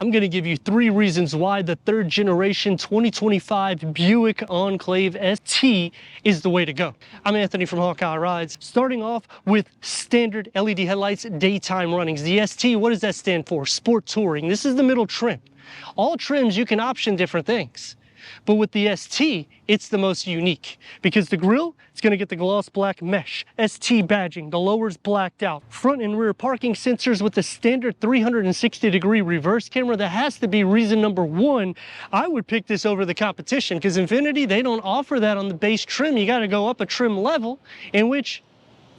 I'm going to give you 3 reasons why the 3rd generation 2025 Buick Enclave ST is the way to go. I'm Anthony from Hawkeye Rides. Starting off with standard LED headlights, daytime runnings. The ST, what does that stand for? Sport Touring. This is the middle trim. All trims, you can option different things. But with the ST, it's the most unique because the grille is going to get the gloss black mesh, ST badging, the lower's blacked out, front and rear parking sensors with the standard 360-degree reverse camera. That has to be reason number 1. I would pick this over the competition because Infiniti, they don't offer that on the base trim. You got to go up a trim level, in which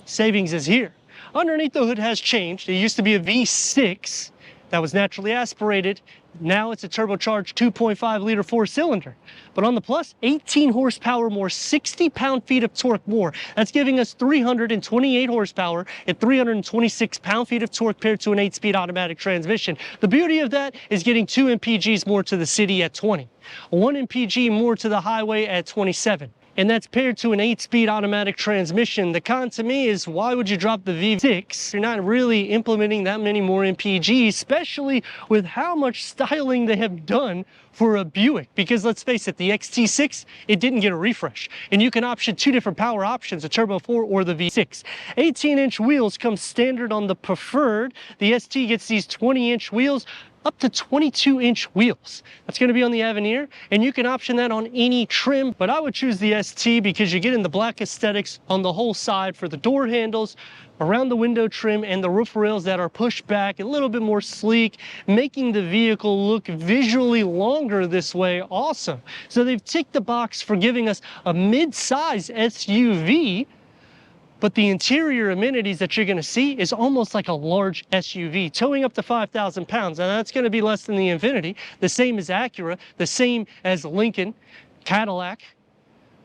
savings is here. Underneath the hood has changed. It used to be a V6 that was naturally aspirated. Now it's a turbocharged 2.5-liter 4-cylinder. But on the Plus, 18 horsepower more, 60 pound-feet of torque more. That's giving us 328 horsepower and 326 pound-feet of torque paired to an 8-speed automatic transmission. The beauty of that is getting 2 mpgs more to the city at 20, 1 mpg more to the highway at 27. And that's paired to an 8-speed automatic transmission. The con to me is, why would you drop the V6? You're not really implementing that many more MPGs, especially with how much styling they have done for a Buick. Because let's face it, the XT6, it didn't get a refresh. And you can option 2 different power options, a Turbo 4 or the V6. 18-inch wheels come standard on the Preferred. The ST gets these 20-inch wheels, up to 22-inch wheels. That's going to be on the Avenir, and you can option that on any trim, but I would choose the ST because you get in the black aesthetics on the whole side for the door handles, around the window trim, and the roof rails that are pushed back, a little bit more sleek, making the vehicle look visually longer this way also. So they've ticked the box for giving us a mid-size SUV, but the interior amenities that you're going to see is almost like a large SUV, towing up to 5,000 pounds. Now that's going to be less than the Infiniti, the same as Acura, the same as Lincoln, Cadillac.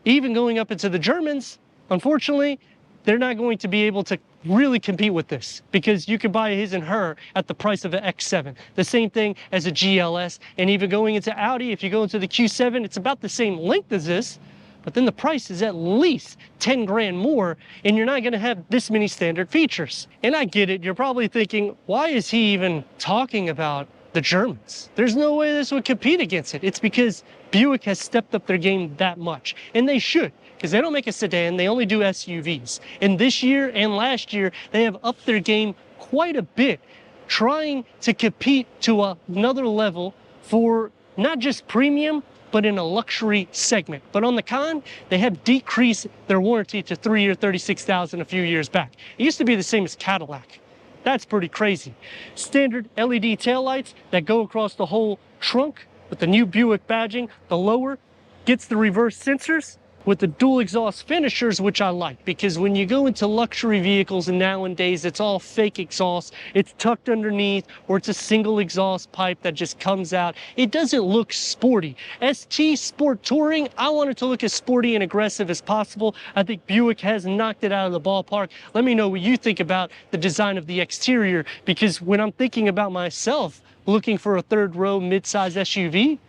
Even going up into the Germans, unfortunately, they're not going to be able to really compete with this because you can buy his and her at the price of an X7. The same thing as a GLS, and even going into Audi, if you go into the Q7, it's about the same length as this, but then the price is at least 10 grand more, and you're not gonna have this many standard features. And I get it, you're probably thinking, why is he even talking about the Germans? There's no way this would compete against it. It's because Buick has stepped up their game that much, and they should, because they don't make a sedan, they only do SUVs. And this year and last year, they have upped their game quite a bit, trying to compete to another level for not just premium, but in a luxury segment. But on the con, they have decreased their warranty to 3-year, 36,000 a few years back. It used to be the same as Cadillac. That's pretty crazy. Standard LED taillights that go across the whole trunk with the new Buick badging. The lower gets the reverse sensors with the dual exhaust finishers, which I like, because when you go into luxury vehicles and nowadays it's all fake exhaust, it's tucked underneath, or it's a single exhaust pipe that just comes out. It doesn't look sporty. ST Sport Touring, I want it to look as sporty and aggressive as possible. I think Buick has knocked it out of the ballpark. Let me know what you think about the design of the exterior, because when I'm thinking about myself looking for a 3rd row mid-size SUV,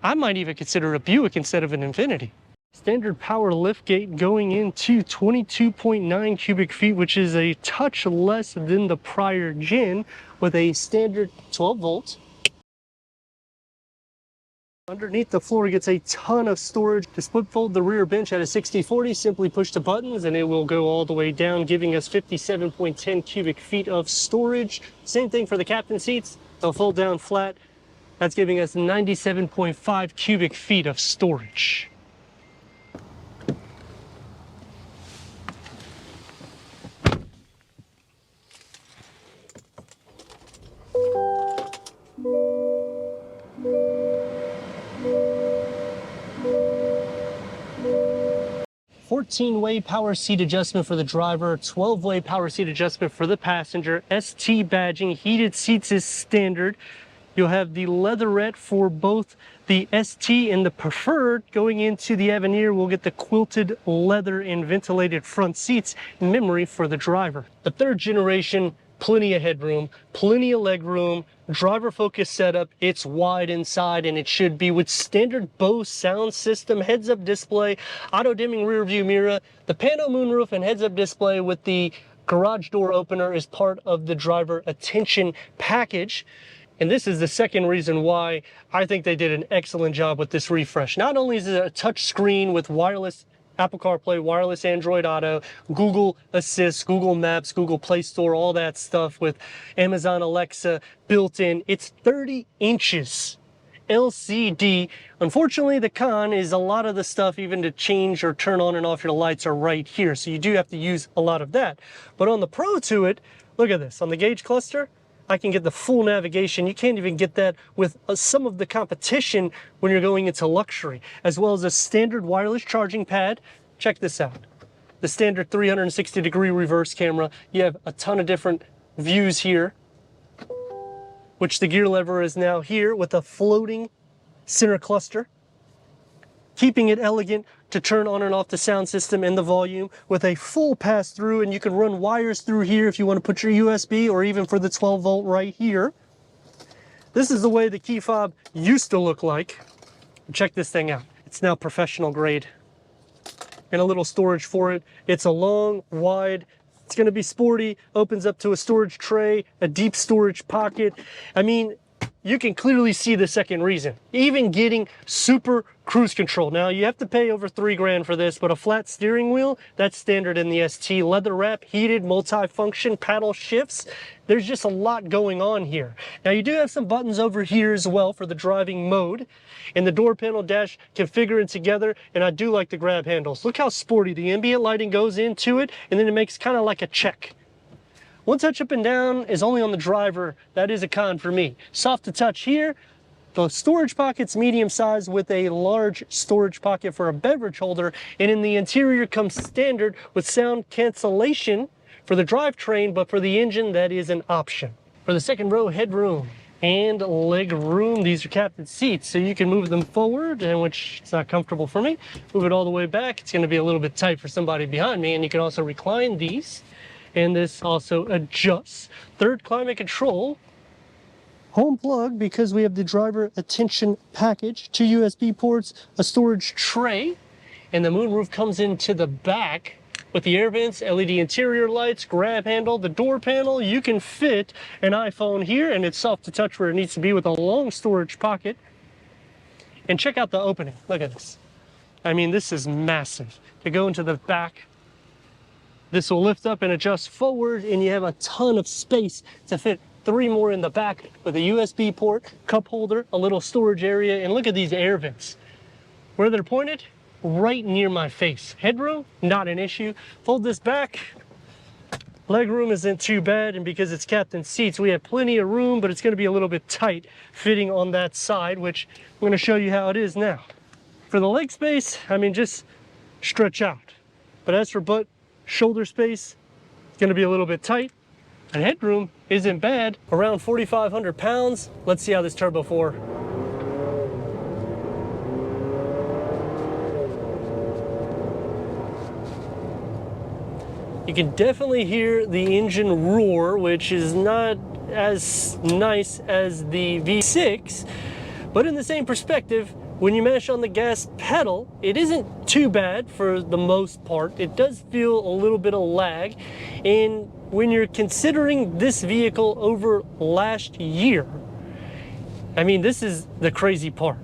I might even consider a Buick instead of an Infiniti. Standard power liftgate going into 22.9 cubic feet, which is a touch less than the prior gen, with a standard 12 volt. Underneath the floor gets a ton of storage. To split fold the rear bench at a 60/40, simply push the buttons and it will go all the way down, giving us 57.10 cubic feet of storage. Same thing for the captain seats. They'll fold down flat. That's giving us 97.5 cubic feet of storage. Fourteen-way power seat adjustment for the driver, 12-way power seat adjustment for the passenger. ST badging, heated seats is standard. You'll have the leatherette for both the ST and the Preferred. Going into the Avenir, we'll get the quilted leather and ventilated front seats, memory for the driver. The 3rd generation, plenty of headroom, plenty of leg room, driver focus setup. It's wide inside, and it should be, with standard Bose sound system, heads-up display, auto dimming rear view mirror. The pano moonroof and heads-up display with the garage door opener is part of the driver attention package. And this is the second reason why I think they did an excellent job with this refresh. Not only is it a touch screen with wireless Apple CarPlay, wireless Android Auto, Google Assist, Google Maps, Google Play Store, all that stuff with Amazon Alexa built in. It's 30 inches LCD. Unfortunately, the con is a lot of the stuff, even to change or turn on and off your lights, are right here. So you do have to use a lot of that. But on the Pro to it, look at this. On the gauge cluster, I can get the full navigation. You can't even get that with some of the competition when you're going into luxury, as well as a standard wireless charging pad. Check this out. The standard 360-degree reverse camera. You have a ton of different views here, which the gear lever is now here with a floating center cluster, keeping it elegant to turn on and off the sound system and the volume with a full pass-through, and you can run wires through here if you want to put your USB, or even for the 12-volt right here. This is the way the key fob used to look like. Check this thing out. It's now professional grade. And a little storage for it. It's a long, wide, it's going to be sporty, opens up to a storage tray, a deep storage pocket. I mean, you can clearly see the second reason. Even getting super cruise control. Now, you have to pay over $3 grand for this, but a flat steering wheel, that's standard in the ST. Leather wrap, heated, multi-function, paddle shifts. There's just a lot going on here. Now, you do have some buttons over here as well for the driving mode. And the door panel dash configuring together, and I do like the grab handles. Look how sporty the ambient lighting goes into it, and then it makes kind of like a check. One touch up and down is only on the driver. That is a con for me. Soft to touch here. The storage pocket's medium size with a large storage pocket for a beverage holder. And in the interior comes standard with sound cancellation for the drivetrain, but for the engine, that is an option. For the second row, headroom and leg room. These are captain seats, so you can move them forward, and which is not comfortable for me. Move it all the way back. It's going to be a little bit tight for somebody behind me, and you can also recline these. And this also adjusts. Third, climate control. Home plug, because we have the driver attention package, 2 USB ports, a storage tray, and the moonroof comes into the back with the air vents, LED interior lights, grab handle, the door panel. You can fit an iPhone here, and it's soft to touch where it needs to be with a long storage pocket. And check out the opening. Look at this. I mean, this is massive. To go into the back, this will lift up and adjust forward, and you have a ton of space to fit 3 more in the back with a USB port, cup holder, a little storage area, and look at these air vents. Where they're pointed? Right near my face. Headroom, not an issue. Fold this back. Legroom isn't too bad, and because it's captain seats, we have plenty of room, but it's going to be a little bit tight fitting on that side, which I'm going to show you how it is now. For the leg space, I mean, just stretch out. But as for butt, shoulder space, it's going to be a little bit tight. And headroom isn't bad, around 4,500 pounds. Let's see how this Turbo 4. You can definitely hear the engine roar, which is not as nice as the V6, but in the same perspective, when you mash on the gas pedal, it isn't too bad for the most part. It does feel a little bit of lag, and when you're considering this vehicle over last year, I mean, this is the crazy part.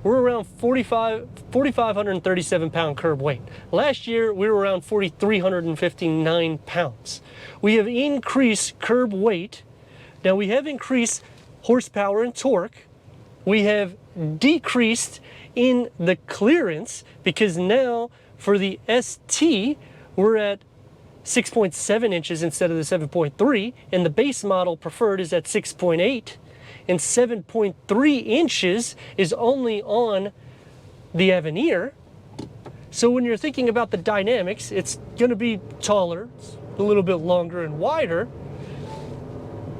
We're around 4,537 pound curb weight. Last year, we were around 4,359 pounds. We have increased curb weight. Now, we have increased horsepower and torque. We have decreased in the clearance, because now for the ST, we're at 6.7 inches instead of the 7.3, and the base model preferred is at 6.8, and 7.3 inches is only on the Avenir. So when you're thinking about the dynamics, it's going to be taller, it's a little bit longer and wider,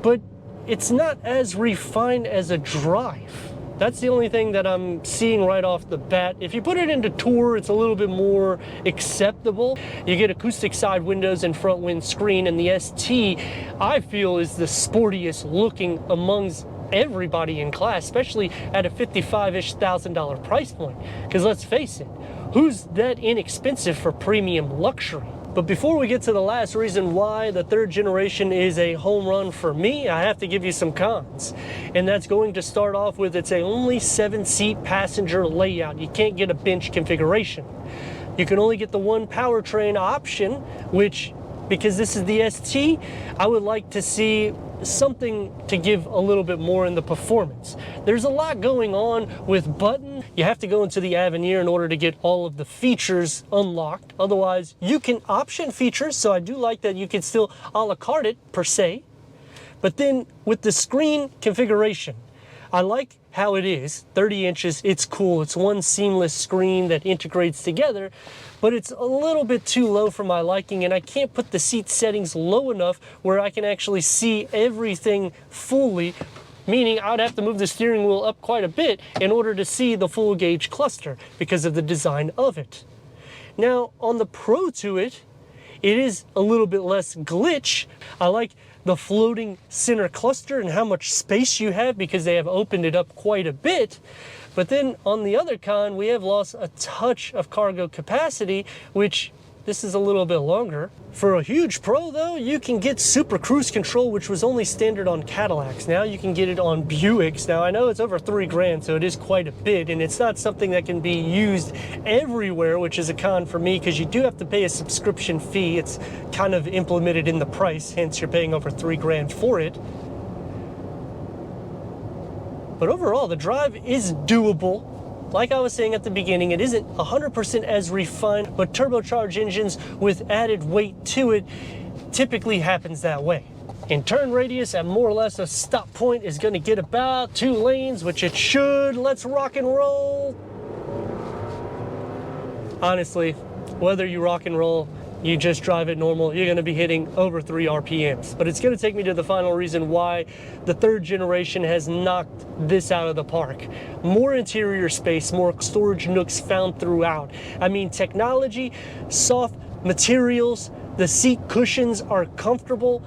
but it's not as refined as a drive. That's the only thing that I'm seeing right off the bat. If you put it into Tour, it's a little bit more acceptable. You get acoustic side windows and front windscreen, and the ST, I feel, is the sportiest looking amongst everybody in class, especially at a $55,000-ish price point. Because let's face it, who's that inexpensive for premium luxury? But before we get to the last reason why the third generation is a home run for me, I have to give you some cons. And that's going to start off with it's a only 7-seat passenger layout. You can't get a bench configuration. You can only get the one powertrain option, which, because this is the ST, I would like to see something to give a little bit more in the performance. There's a lot going on with button. You have to go into the Avenir in order to get all of the features unlocked. Otherwise, you can option features, so I do like that you can still a la carte it per se. But then with the screen configuration, I like how it is, 30 inches, it's cool. It's one seamless screen that integrates together, but it's a little bit too low for my liking, and I can't put the seat settings low enough where I can actually see everything fully, meaning I would have to move the steering wheel up quite a bit in order to see the full gauge cluster because of the design of it. Now, on the pro to it, it is a little bit less glitch. I like the floating center cluster and how much space you have because they have opened it up quite a bit. But then on the other con, we have lost a touch of cargo capacity, which this is a little bit longer. For a huge pro though, you can get Super Cruise Control, which was only standard on Cadillacs. Now you can get it on Buicks. Now I know it's over $3,000, so it is quite a bit, and it's not something that can be used everywhere, which is a con for me because you do have to pay a subscription fee. It's kind of implemented in the price, hence you're paying over $3,000 for it. But overall, the drive is doable. Like I was saying at the beginning, it isn't 100% as refined, but turbocharged engines with added weight to it typically happens that way. In turn radius at more or less a stop point is going to get about 2 lanes, which it should. Let's rock and roll. Honestly, whether you rock and roll, you just drive it normal, you're going to be hitting over 3 RPMs. But it's going to take me to the final reason why the third generation has knocked this out of the park. More interior space, more storage nooks found throughout. I mean, technology, soft materials, the seat cushions are comfortable,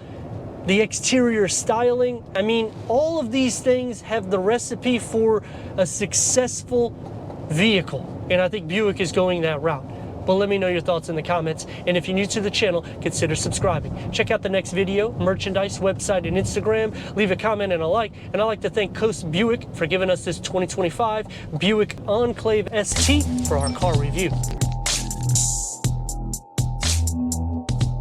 the exterior styling. I mean, all of these things have the recipe for a successful vehicle. And I think Buick is going that route. But let me know your thoughts in the comments, and if you're new to the channel, consider subscribing. Check out the next video, merchandise, website, and Instagram. Leave a comment and a like, and I'd like to thank Coast Buick for giving us this 2025 Buick Enclave ST for our car review.